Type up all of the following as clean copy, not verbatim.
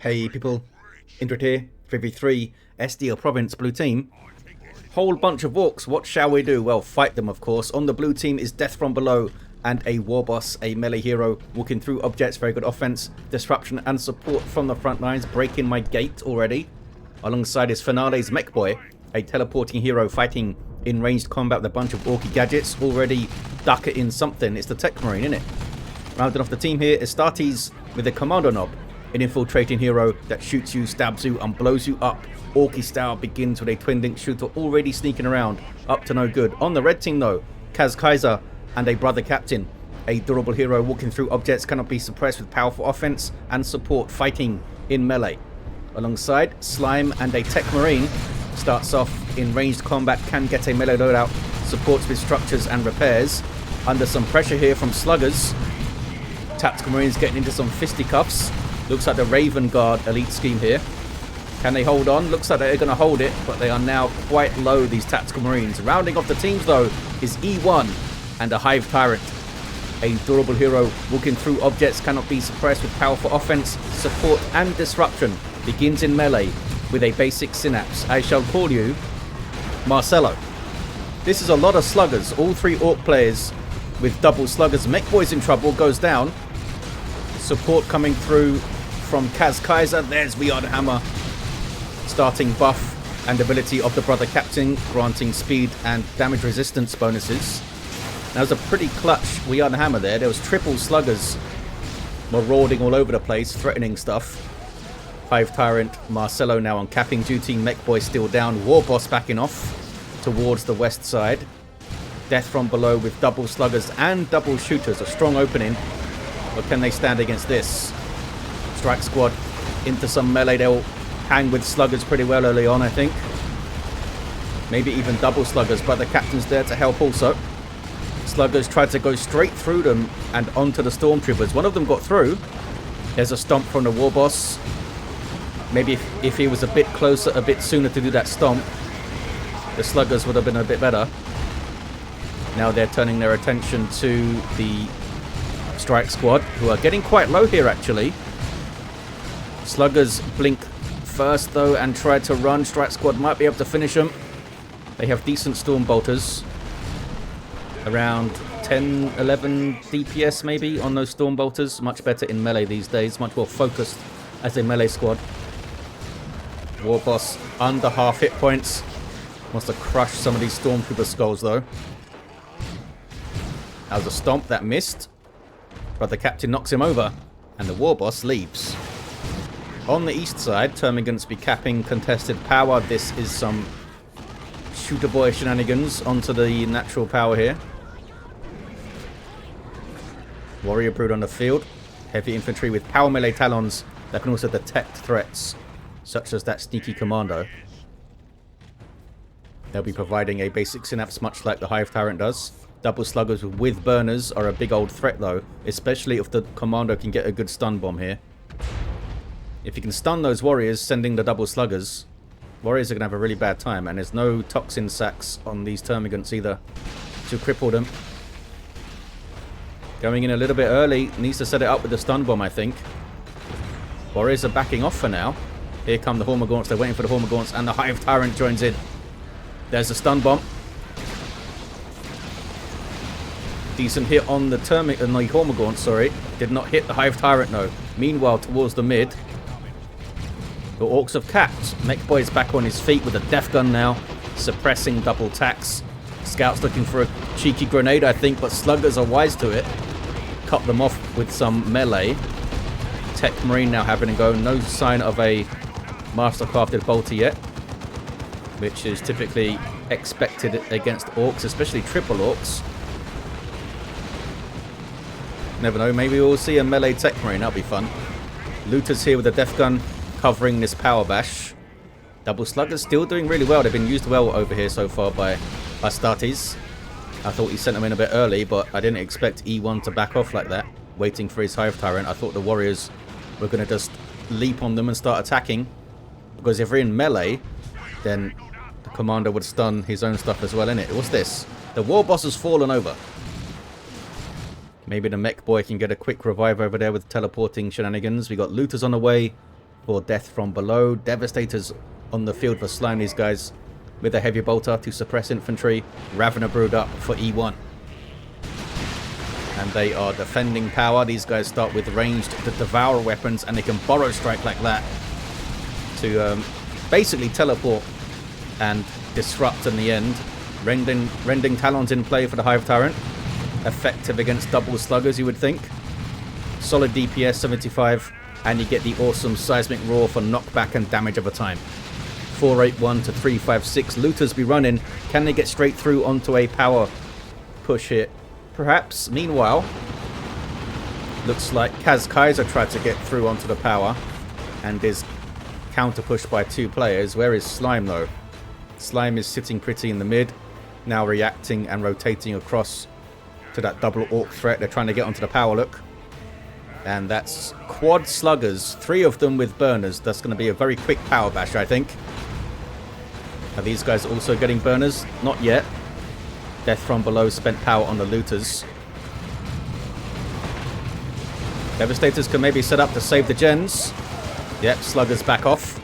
Hey people, Indrid here, 3v3, SDL Province, blue team. Whole bunch of orcs, what shall we do? Well, fight them of course. On the blue team is Death from Below and a Warboss, a melee hero, walking through objects, very good offense, disruption and support from the front lines, breaking my gate already. Alongside is Finale's Mekboy, a teleporting hero fighting in ranged combat with a bunch of orky gadgets, already ducking something. It's the Techmarine, isn't it? Rounding off the team here is Astartes with a Kommando knob, an infiltrating hero that shoots you, stabs you and blows you up. Orky style begins with a twin link shooter already sneaking around, up to no good. On the red team though, KazKyzah and a brother captain, a durable hero walking through objects, cannot be suppressed with powerful offense and support, fighting in melee. Alongside, Slime and a Techmarine, starts off in ranged combat, can get a melee loadout, supports with structures and repairs. Under some pressure here from sluggers, Tactical Marines getting into some fisticuffs. Looks like the Raven Guard elite scheme here. Can they hold on? Looks like they're going to hold it, but they are now quite low, these Tactical Marines. Rounding off the teams though is E1 and a Hive Tyrant. A durable hero walking through objects, cannot be suppressed with powerful offense, support and disruption. Begins in melee with a basic synapse. I shall call you Marcelo. This is a lot of sluggers. All three orc players with double sluggers. Mekboy's in trouble, goes down. Support coming through from KazKyzah. There's Warhammer. Starting buff and ability of the brother captain, granting speed and damage resistance bonuses. That was a pretty clutch Warhammer there. There was triple sluggers marauding all over the place, threatening stuff. Hive Tyrant, Marcelo now on capping duty. Mekboy still down. Warboss backing off towards the west side. Death from Below with double sluggers and double shooters. A strong opening. But can they stand against this? Strike squad into some melee. They'll hang with sluggers pretty well early on, I think. Maybe even double sluggers, but the captain's there to help also. Sluggers tried to go straight through them and onto the stormtroopers. One of them got through. There's a stomp from the Warboss. Maybe if he was a bit closer, a bit sooner to do that stomp, the sluggers would have been a bit better. Now they're turning their attention to the strike squad, who are getting quite low here actually. Sluggers blink first though and try to run. Strike squad might be able to finish them. They have decent storm bolters. Around 10, 11 DPS maybe on those storm bolters. Much better in melee these days. Much more focused as a melee squad. Warboss under half hit points. Wants to crush some of these stormtrooper skulls though. That was a stomp that missed. But the captain knocks him over. And the Warboss leaves. On the east side, Termagants be capping contested power. This is some shooter boy shenanigans onto the natural power here. Warrior Brood on the field. Heavy infantry with power melee talons that can also detect threats, such as that sneaky Kommando. They'll be providing a basic synapse much like the Hive Tyrant does. Double sluggers with burners are a big old threat though, especially if the Kommando can get a good stun bomb here. If you can stun those warriors sending the double sluggers, warriors are going to have a really bad time, and there's no toxin sacks on these Termagants either to cripple them. Going in a little bit early, needs to set it up with the stun bomb I think. Warriors are backing off for now. Here come the Hormagaunts, they're waiting for the Hormagaunts, and the Hive Tyrant joins in. There's the stun bomb. Decent hit on the Hormagaunts, sorry. Did not hit the Hive Tyrant, no. Meanwhile, towards the mid, the Orks have capped. Mekboy's back on his feet with a death gun now, suppressing double attacks. Scouts looking for a cheeky grenade, I think, but sluggers are wise to it. Cut them off with some melee. Techmarine now having a go. No sign of a mastercrafted bolter yet, which is typically expected against Orks, especially triple Orks. Never know, maybe we'll see a melee Techmarine, that'll be fun. Looters here with a death gun covering this power bash. Double sluggers still doing really well. They've been used well over here so far by Astartes. I thought he sent them in a bit early, but I didn't expect E1 to back off like that, waiting for his Hive Tyrant. I thought the warriors were going to just leap on them and start attacking, because if we're in melee, then the Kommando would stun his own stuff as well, innit? What's this? The Warboss has fallen over. Maybe the Mekboy can get a quick revive over there with teleporting shenanigans. We got looters on the way. for death from below. Devastators on the field for slime these guys with a heavy bolter to suppress infantry. Ravener brewed up for E1. And they are defending power. These guys start with ranged to devour weapons, and they can borrow strike like that to basically teleport and disrupt in the end. Rending Talons in play for the Hive Tyrant. Effective against double sluggers, you would think. Solid DPS 75, and you get the awesome seismic roar for knockback and damage over time. 481 to 356. Looters be running. Can they get straight through onto a power push here? Perhaps. Meanwhile, looks like KazKyzah tried to get through onto the power and is counter pushed by 2 players. Where is Slime though? Slime is sitting pretty in the mid, now reacting and rotating across to that double Orc threat. They're trying to get onto the power look. And that's quad sluggers, 3 of them with burners. That's going to be a very quick power bash, I think. Are these guys also getting burners? Not yet. Death from below spent power on the looters. Devastators can maybe set up to save the gens. Yep, sluggers back off.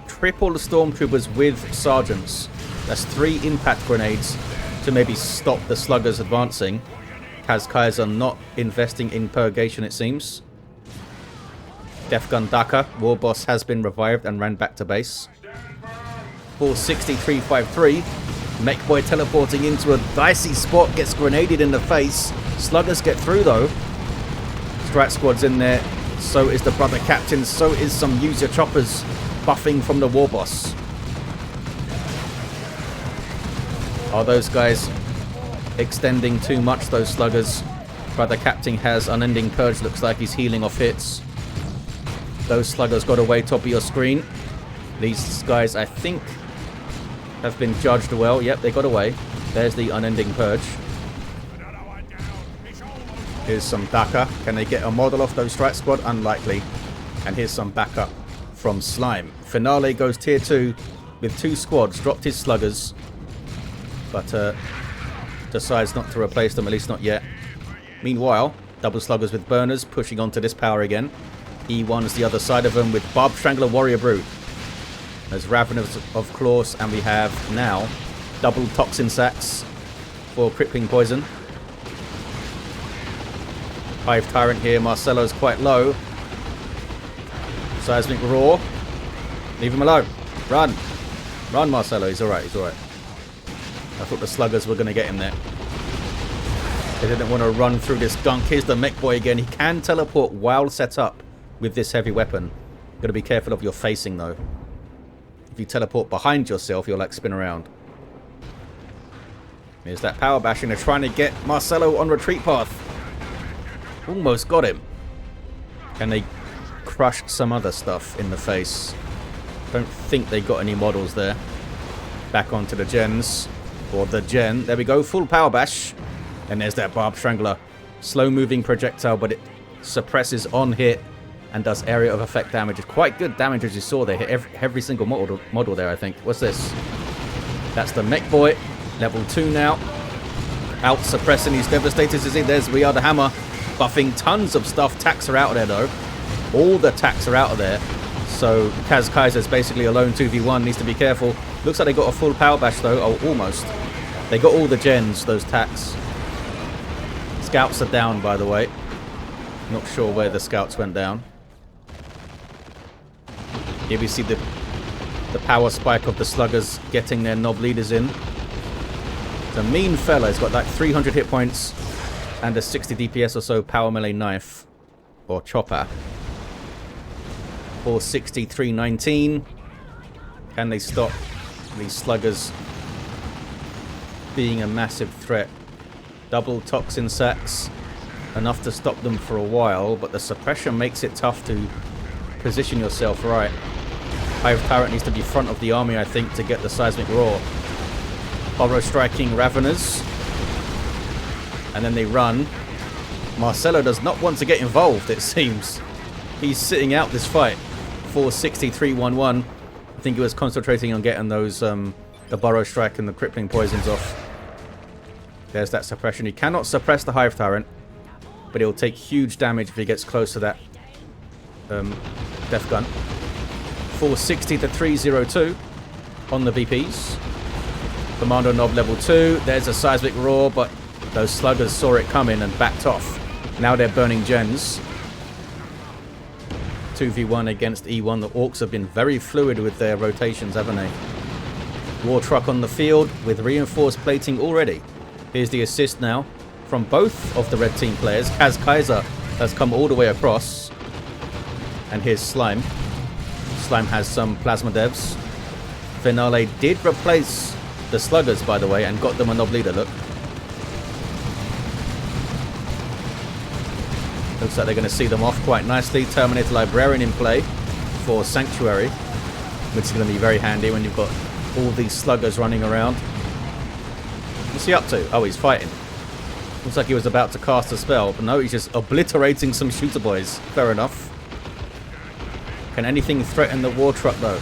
Triple the stormtroopers with sergeants. That's 3 impact grenades to maybe stop the sluggers advancing. KazKyzah not investing in purgation, it seems. Death Gun Daka. Warboss has been revived and ran back to base. 460, 353. Mekboy teleporting into a dicey spot, gets grenaded in the face. Sluggers get through though. Strat squad's in there. So is the brother captain. So is some user choppers buffing from the Warboss. Are those guys extending too much, those sluggers? Brother captain has unending purge. Looks like he's healing off hits. Those sluggers got away top of your screen. These guys, I think, have been judged well. Yep, they got away. There's the unending purge. Here's some Daka. Can they get a model off those strike squad? Unlikely. And here's some backup from Slime. Finale goes tier 2 with 2 squads. Dropped his sluggers, but decides not to replace them, at least not yet. Meanwhile, double sluggers with burners pushing onto this power again. E1's the other side of them with Barb Strangler Warrior Brood. There's Raveners of Claws, and we have now double Toxin Sacks for crippling poison. Hive Tyrant here. Marcelo's quite low. Seismic Roar. Leave him alone. Run. Run, Marcelo. He's alright. He's alright. I thought the sluggers were going to get him there. They didn't want to run through this gunk. Here's the Mekboy again. He can teleport while set up with this heavy weapon. Got to be careful of your facing though. If you teleport behind yourself, you'll like spin around. Here's that power bashing. They're trying to get Marcelo on retreat path. Almost got him. Can they crush some other stuff in the face? Don't think they got any models there. Back onto the gens. Or the gen. There we go. Full power bash. And there's that Barb Strangler. Slow moving projectile, but it suppresses on hit and does area of effect damage. It's quite good damage, as you saw. They hit every single model there, I think. What's this? That's the Mekboy. Level 2 now. Out suppressing these Devastators. There's We Are the Hammer. Buffing tons of stuff. Tacks are out of there, though. All the tacks are out of there. So KazKyzah is basically alone 2v1. Needs to be careful. Looks like they got a full power bash, though. Oh, almost. They got all the gens, those tacks. Scouts are down, by the way. Not sure where the scouts went down. Here we see the power spike of the sluggers getting their knob leaders in. The mean fella has got like 300 hit points and a 60 DPS or so power melee knife or chopper. 460, 319. Can they stop these sluggers being a massive threat? Double toxin sacks, enough to stop them for a while, but the suppression makes it tough to position yourself right. Hive Tyrant needs to be front of the army, I think, to get the seismic roar. Horror striking Raveners, and then they run. Marcelo does not want to get involved, it seems. He's sitting out this fight. 460, 311. I think he was concentrating on getting those the Burrow Strike and the crippling poisons off. There's that suppression. He cannot suppress the Hive Tyrant, but he'll take huge damage if he gets close to that death gun. 460 to 302 on the VPs. Kommando knob level 2. There's a seismic roar, but those sluggers saw it coming and backed off. Now they're burning gens. 2v1 against E1. The Orks have been very fluid with their rotations, haven't they? War truck on the field with reinforced plating already. Here's the assist now from both of the red team players. KazKyzah has come all the way across. And here's Slime. Slime has some plasma devs. Finale did replace the sluggers, by the way, and got them a knob leader look. Looks like they're going to see them off quite nicely. Terminator Librarian in play for Sanctuary, which is going to be very handy when you've got all these sluggers running around. What's he up to? Oh, he's fighting. Looks like he was about to cast a spell, but no, he's just obliterating some shooter boys. Fair enough. Can anything threaten the war truck, though?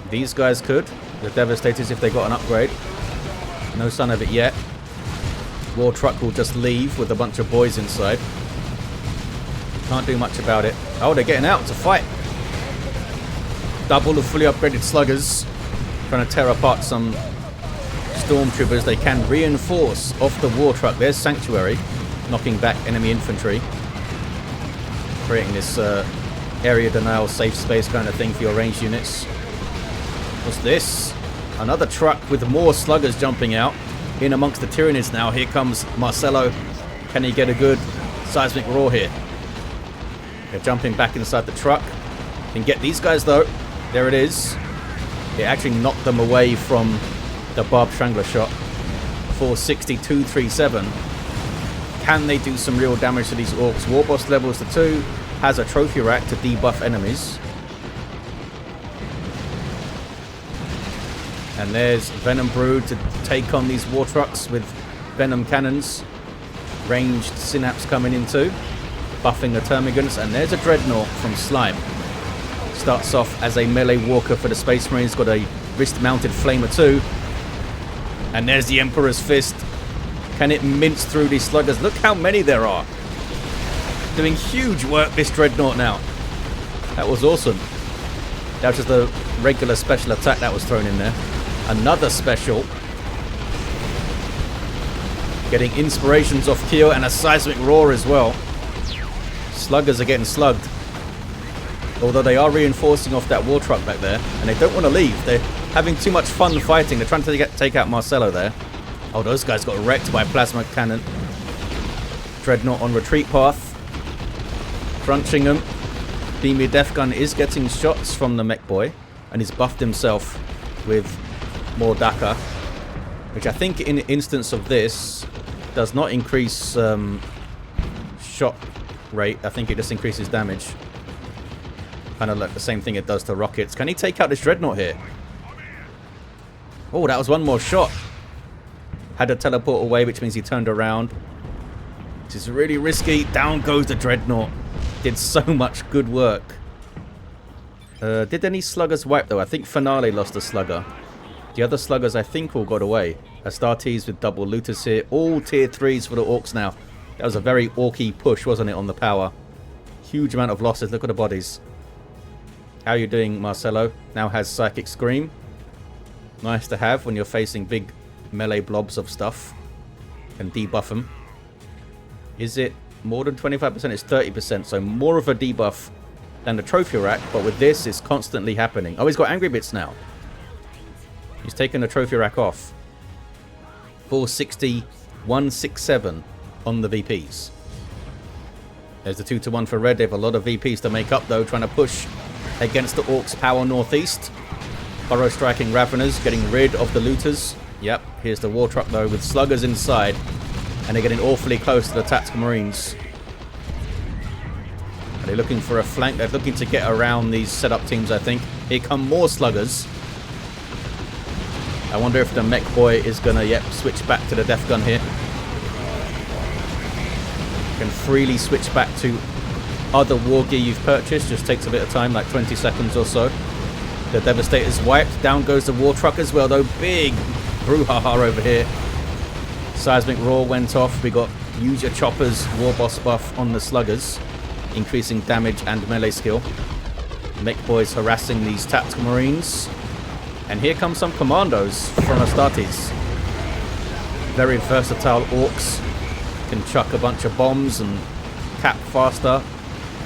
These guys could. The Devastators if they got an upgrade. No sign of it yet. War truck will just leave with a bunch of boys inside. Can't do much about it. Oh, they're getting out to fight. Double of fully upgraded sluggers. Trying to tear apart some stormtroopers. They can reinforce off the war truck. There's Sanctuary. Knocking back enemy infantry. Creating this area denial, safe space kind of thing for your ranged units. What's this? Another truck with more sluggers jumping out. In amongst the Tyranids now. Here comes Marcelo. Can he get a good seismic roar here? They're jumping back inside the truck. Can get these guys though. There it is. It actually knocked them away from the Barb Strangler shot. 460, 237. Can they do some real damage to these Orks? Warboss levels to 2. Has a trophy rack to debuff enemies. And there's Venom Brood to take on these war trucks with Venom cannons. Ranged Synapse coming in too. Buffing the Termagants. And there's a Dreadnought from Slime. Starts off as a melee walker for the Space Marines. Got a wrist-mounted Flamer too. And there's the Emperor's Fist. Can it mince through these sluggers? Look how many there are. Doing huge work, this Dreadnought now. That was awesome. That was just a regular special attack that was thrown in there. Another special. Getting inspirations off Keo and a seismic roar as well. Sluggers are getting slugged. Although they are reinforcing off that war truck back there. And they don't want to leave. They're having too much fun fighting. They're trying to take out Marcelo there. Oh, those guys got wrecked by plasma cannon. Dreadnought on retreat path. Crunching them. Beamy Death Gun is getting shots from the Mekboy. And he's buffed himself with more Daka. Which I think in the instance of this does not increase shot rate. I think it just increases damage. Kind of like the same thing it does to rockets. Can he take out this Dreadnought here? Oh, that was one more shot. Had to teleport away, which means he turned around. Which is really risky. Down goes the Dreadnought. Did so much good work. Did any sluggers wipe though? I think Finale lost a slugger. The other sluggers I think all got away. Astartes with double looters here. All tier 3s for the Orks now. That was a very orky push, wasn't it, on the power. Huge amount of losses. Look at the bodies. How are you doing, Marcelo? Now has Psychic Scream. Nice to have when you're facing big melee blobs of stuff. Can debuff them. Is it more than 25%? It's 30%, so more of a debuff than the trophy rack, but with this it's constantly happening. Oh, he's got angry bits now. He's taken the trophy rack off. 460, 167 on the VPs. There's the 2-1 for red. They have a lot of VPs to make up though, trying to push against the Orks' power northeast. Burrow striking Raveners, getting rid of the looters. Yep, here's the war truck though with sluggers inside. And they're getting awfully close to the Tactical Marines. Are they looking for a flank? They're looking to get around these setup teams, I think. Here come more sluggers. I wonder if the Mekboy is going to, switch back to the Death Gun here. Can freely switch back to other war gear you've purchased. Just takes a bit of time, like 20 seconds or so. The Devastator's wiped. Down goes the war truck as well, though. Big brouhaha over here. Seismic Roar went off. We got Use Your Choppers Warboss buff on the sluggers, increasing damage and melee skill. Mekboy's harassing these tactical marines. And here come some commandos from Astartes. Very versatile orcs. Can chuck a bunch of bombs and cap faster.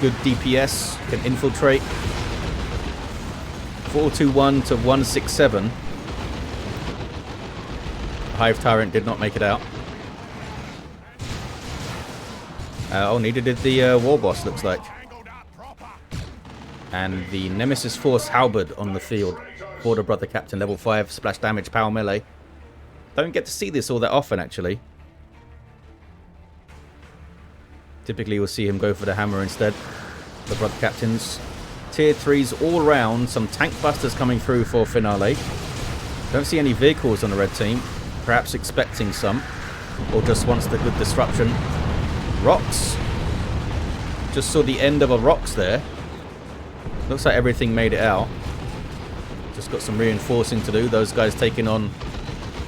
Good DPS. Can infiltrate. 421 to 167. Hive Tyrant did not make it out. Neither did the Warboss, looks like. And the Nemesis Force Halberd on the field. For the Brother Captain, level 5, splash damage, power melee. Don't get to see this all that often, actually. Typically, you'll see him go for the hammer instead. The Brother Captains. Tier 3s all round. Some tank busters coming through for finale. Don't see any vehicles on the red team. Perhaps expecting some. Or just wants the good disruption. Rocks. Just saw the end of a rocks there. Looks like everything made it out. Just got some reinforcing to do. Those guys taking on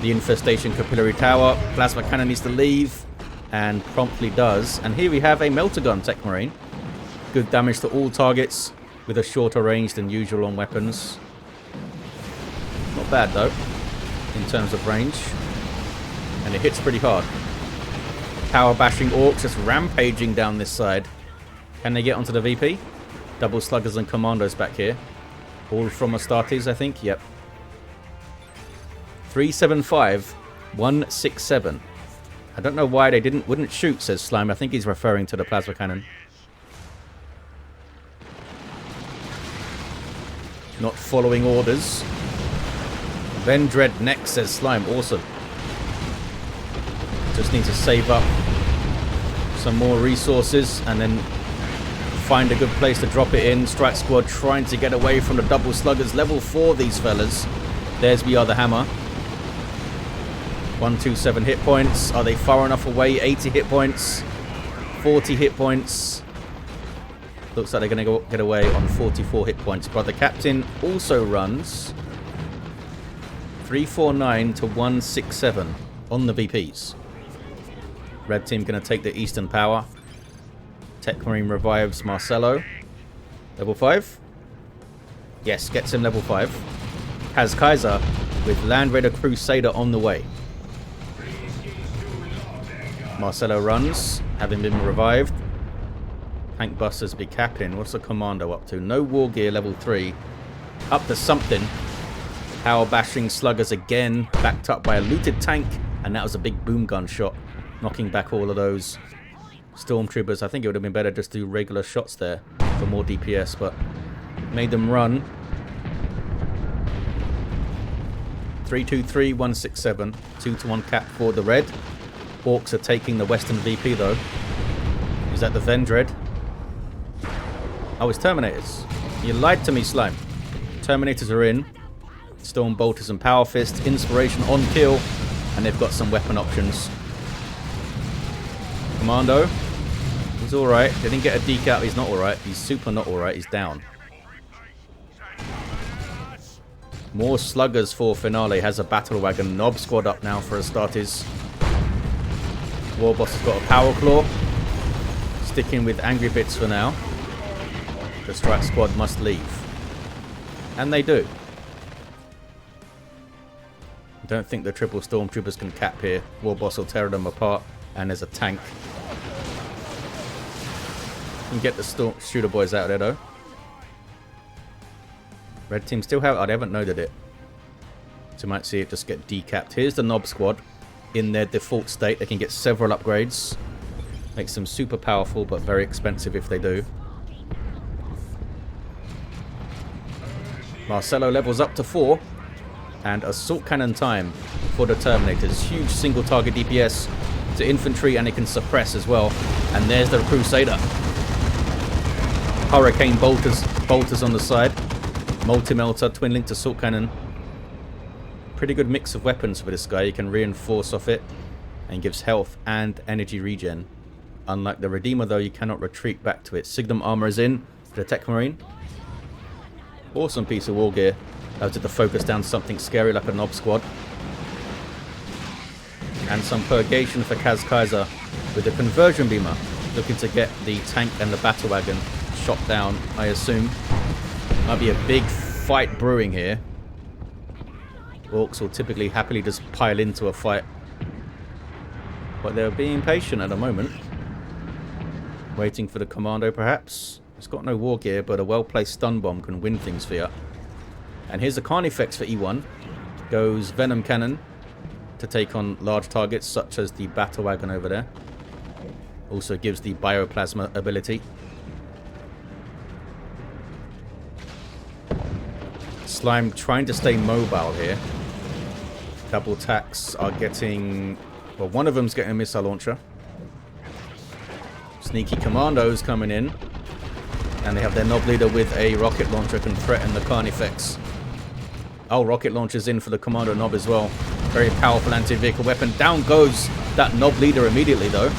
the infestation capillary tower. Plasma cannon needs to leave. And promptly does. And here we have a melter gun Techmarine. Good damage to all targets. With a shorter range than usual on weapons. Not bad though. In terms of range. And it hits pretty hard. Power bashing orcs just rampaging down this side. Can they get onto the VP? Double sluggers and commandos back here. All from Astartes, I think. Yep. 375, 167. I don't know why they wouldn't shoot, says Slime. I think he's referring to the plasma cannon. Not following orders. Vendread next, says Slime. Awesome. Just need to save up some more resources and then find a good place to drop it in. Strike squad trying to get away from the double sluggers. Level 4 these fellas. There's the other hammer. 127 hit points. Are they far enough away? 80 hit points. 40 hit points. Looks like they're going to get away on 44 hit points. But the captain also runs 349 to 167 on the VPs. Red team going to take the Eastern Power. Techmarine revives Marcelo. Level 5? Yes, gets him level 5. KazKyzah with Land Raider Crusader on the way. Marcelo runs, having been revived. Tank Busters be capping. What's the Kommando up to? No war gear, level 3. Up to something. Power bashing sluggers again, backed up by a looted tank. And that was a big boom gun shot, knocking back all of those stormtroopers. I think it would have been better just to do regular shots there for more DPS, but made them run. 323, 167, 2-1 cap for the red. Orks are taking the Western VP though. Is that the Vendread? Oh, it's Terminators. You lied to me, Slime. Terminators are in. Storm Bolters and Power Fist. Inspiration on kill. And they've got some weapon options. Kommando. He's alright. They didn't get a deke out. He's not alright. He's super not alright. He's down. More sluggers for finale. Has a battle wagon. Knob squad up now for Astartes. Warboss has got a power claw. Sticking with angry bits for now. The strike squad must leave. And they do. I don't think the triple stormtroopers can cap here. Warboss will tear them apart. And there's a tank. You can get the shooter boys out there though. Red team still have... Oh, they haven't noted it. So you might see it just get decapped. Here's the Knob squad. In their default state. They can get several upgrades. Makes them super powerful, but very expensive if they do. Marcelo levels up to 4. And assault cannon time for the Terminators. Huge single target DPS to infantry, and it can suppress as well. And there's the Crusader. Hurricane bolters on the side. Multi-melter, twin linked assault cannon. Pretty good mix of weapons for this guy. You can reinforce off it and gives health and energy regen. Unlike the Redeemer though, you cannot retreat back to it. Signum armor is in for the Techmarine. Awesome piece of war gear. I was to focus down something scary like a Knob squad. And some purgation for KazKyzah with the conversion beamer. Looking to get the tank and the battle wagon shot down, I assume. Might be a big fight brewing here. Orks will typically happily just pile into a fight. But they're being patient at the moment. Waiting for the Kommando perhaps. It's got no war gear, but a well-placed stun bomb can win things for you. And here's the Carnifex for E1. Goes Venom Cannon to take on large targets such as the Battle Wagon over there. Also gives the Bioplasma ability. Slime trying to stay mobile here. Double attacks are getting... Well, one of them's getting a missile launcher. Sneaky Commandos coming in. And they have their Nob Leader with a rocket launcher can threaten the Carnifex. Oh, rocket launcher's in for the Commando Nob as well. Very powerful anti-vehicle weapon. Down goes that Nob Leader immediately though.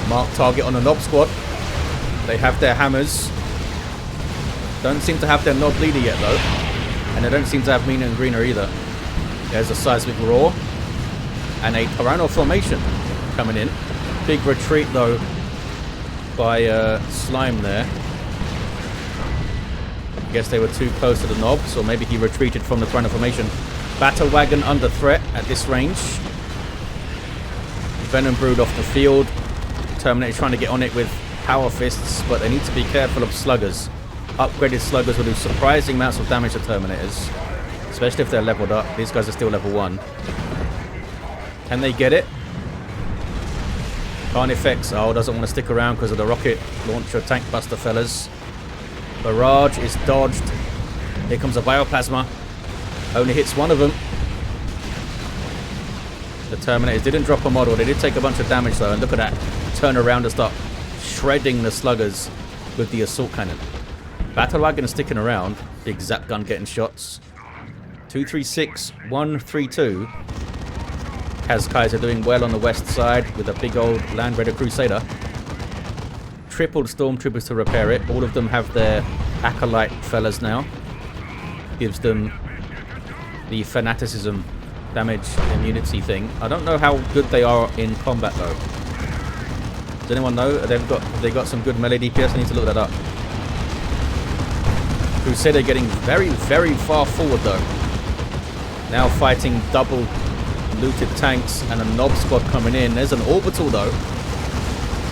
Mark target on the Nob Squad. They have their hammers. Don't seem to have their Nob Leader yet though. And they don't seem to have Meaner and Greener either. There's a seismic roar. And a Tyranno formation coming in. Big retreat though by Slime there. I guess they were too close to the knobs, or maybe he retreated from the Tyranno formation. Battle Wagon under threat at this range. Venom Brood off the field. Terminator trying to get on it with Power Fists, but they need to be careful of Sluggers. Upgraded Sluggers will do surprising amounts of damage to Terminators, especially if they're leveled up. These guys are still level 1. Can they get it? Carnifex, doesn't want to stick around because of the rocket launcher tank buster fellas. Barrage is dodged. Here comes a Bioplasma. Only hits one of them. The Terminators didn't drop a model. They did take a bunch of damage though. And look at that. Turn around and start shredding the Sluggers with the Assault Cannon. Battle Wagon is sticking around. Big Zap Gun getting shots. 236, 132. KazKyzah doing well on the west side with a big old Land Raider Crusader. Tripled Stormtroopers to repair it. All of them have their Acolyte fellas now. Gives them the Fanaticism damage immunity thing. I don't know how good they are in combat though. Does anyone know? Have they got some good melee DPS? I need to look that up. Crusader getting very, very far forward though. Now fighting double looted tanks and a Nob Squad coming in. There's an Orbital though.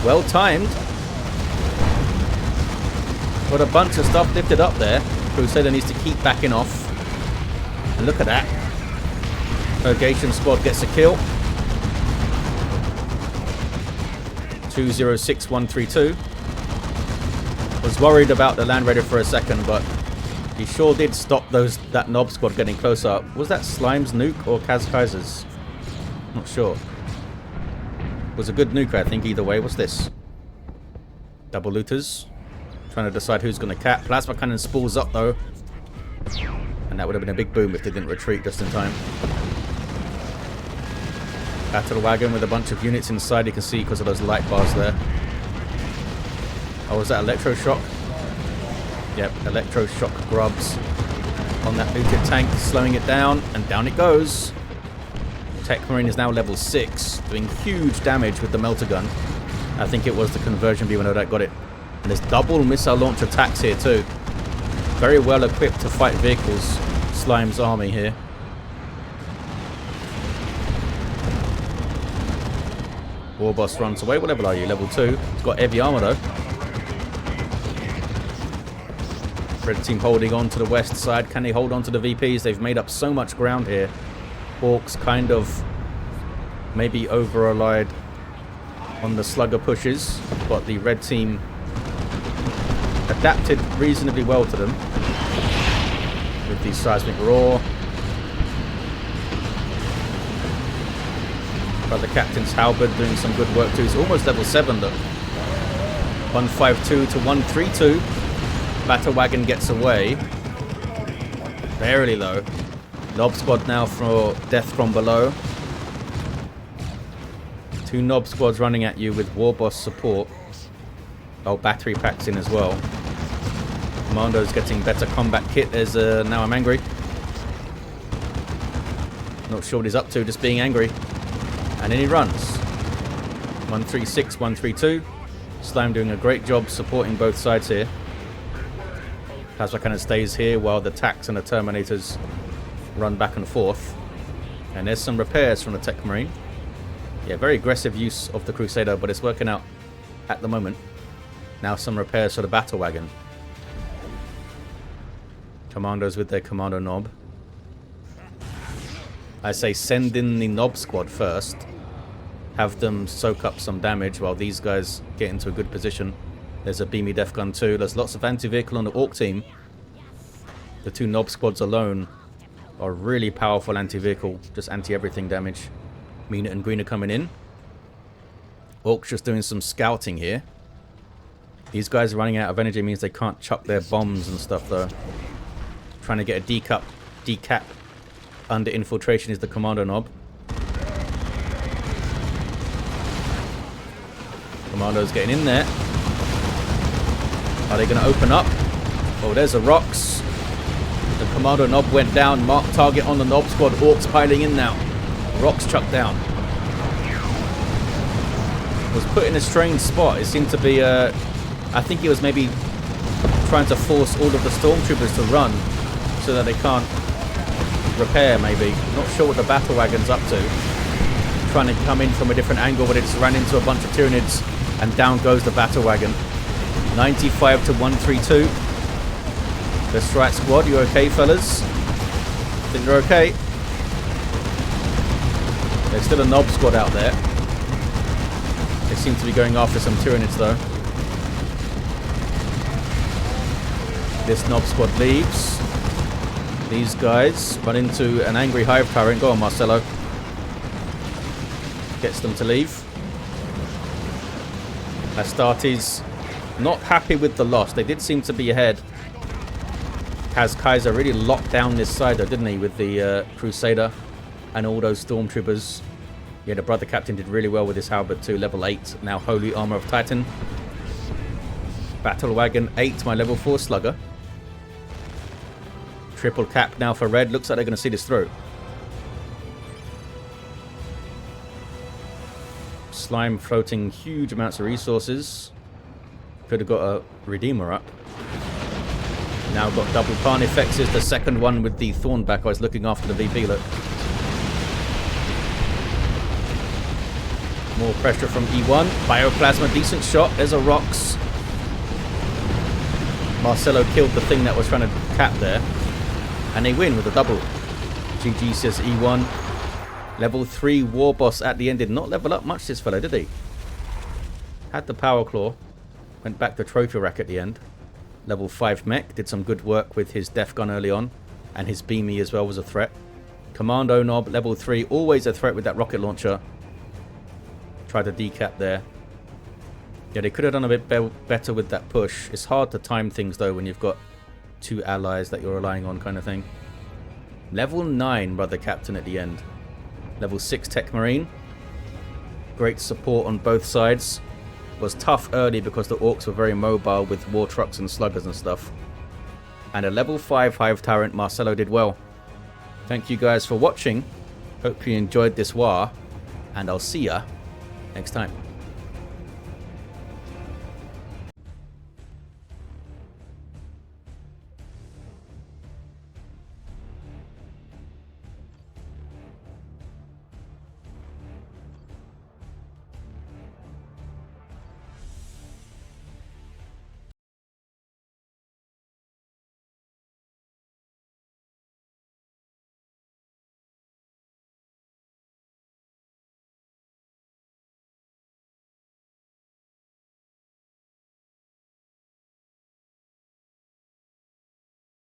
Well timed. Got a bunch of stuff lifted up there. Crusader needs to keep backing off. And look at that. Purgation Squad gets a kill. 206132. Was worried about the Land Raider for a second, but he sure did stop that Nob Squad getting close up. Was that Slime's nuke or KazKyzah's? Not sure. It was a good nuke, I think, either way. What's this? Double looters. Trying to decide who's going to cap. Plasma Cannon spools up, though. And that would have been a big boom if they didn't retreat just in time. Battle Wagon with a bunch of units inside, you can see because of those light bars there. Oh, was that Electroshock? Yep, Electroshock grubs on that looted tank, slowing it down, and down it goes. Techmarine is now level 6, doing huge damage with the melter gun. I think it was the conversion beam that got it. And there's double missile launch attacks here too. Very well equipped to fight vehicles. Slime's army here. Warboss runs away. What level are you? Level 2. He's got heavy armor though. Red team holding on to the west side. Can they hold on to the VPs? They've made up so much ground here. Orks kind of maybe over-relied on the slugger pushes, but the red team adapted reasonably well to them with the seismic roar. But the captain's halberd doing some good work too. He's almost level 7 though. 152 to 132. Battle Wagon gets away. Barely though. Nob Squad now for death from below. 2 Nob Squads running at you with Warboss support. Oh, battery packs in as well. Commando's getting better combat kit. There's now I'm angry. Not sure what he's up to, just being angry. And then he runs. 136, 132. Slime doing a great job supporting both sides here. KazKyzah kind of stays here while the Tax and the Terminators run back and forth. And there's some repairs from the Techmarine. Yeah, very aggressive use of the Crusader, but it's working out at the moment. Now some repairs for the Battle Wagon. Commandos with their Commando Nob. I say send in the Nob squad first. Have them soak up some damage while these guys get into a good position. There's a beamy def gun too. There's lots of anti-vehicle on the Ork team. The two Nob squads alone are really powerful anti-vehicle, just anti-everything damage. Mina and Green are coming in. Orks just doing some scouting here. These guys running out of energy means they can't chuck their bombs and stuff though. Trying to get a decap under infiltration is the Commando Nob. Commando's getting in there. Are they going to open up? Oh, there's a Rocks. The Commando Nob went down. Mark target on the Nob squad. Orks piling in now. Rocks chucked down. Was put in a strange spot. It seemed to be, I think he was maybe trying to force all of the Stormtroopers to run so that they can't repair, maybe. Not sure what the Battle Wagon's up to. Trying to come in from a different angle, but it's ran into a bunch of Tyranids, and down goes the Battle Wagon. 95 to 132. The Strike Squad, you okay, fellas? Think you're okay? There's still a Nob squad out there. They seem to be going after some Tyranids, though. This Nob squad leaves. These guys run into an angry Hive Tyrant. Go on, Marcelo. Gets them to leave. Astartes not happy with the loss. They did seem to be ahead. KazKyzah really locked down this side though, didn't he, with the Crusader and all those Stormtroopers. Yeah, the Brother Captain did really well with his Halberd too. Level 8. Now Holy Armor of Titan. Battle Wagon 8, my level 4 Slugger. Triple cap now for red. Looks like they're going to see this through. Slime floating huge amounts of resources. Could have got a Redeemer up. Now got double Carnifexes. The second one with the Thornback. I was looking after the VP, look. More pressure from E1. Bioplasma, decent shot. There's a Rocks. Marcelo killed the thing that was trying to cap there. And they win with a double. GG, says E1. Level 3 Warboss at the end. Did not level up much, this fellow, did he? Had the Power Claw. Went back to Trophy Rack at the end. Level 5 Mech. Did some good work with his Def Gun early on. And his Beamy as well was a threat. Commando Nob, level 3. Always a threat with that rocket launcher. Tried to decap there. Yeah, they could have done a bit better with that push. It's hard to time things, though, when you've got two allies that you're relying on, kind of thing. Level 9 Brother Captain at the end. Level 6 Techmarine. Great support on both sides. Was tough early because the Orks were very mobile with war trucks and sluggers and stuff. And a level 5 Hive Tyrant. Marcelo did well. Thank you guys for watching. Hope you enjoyed this war. And I'll see ya next time.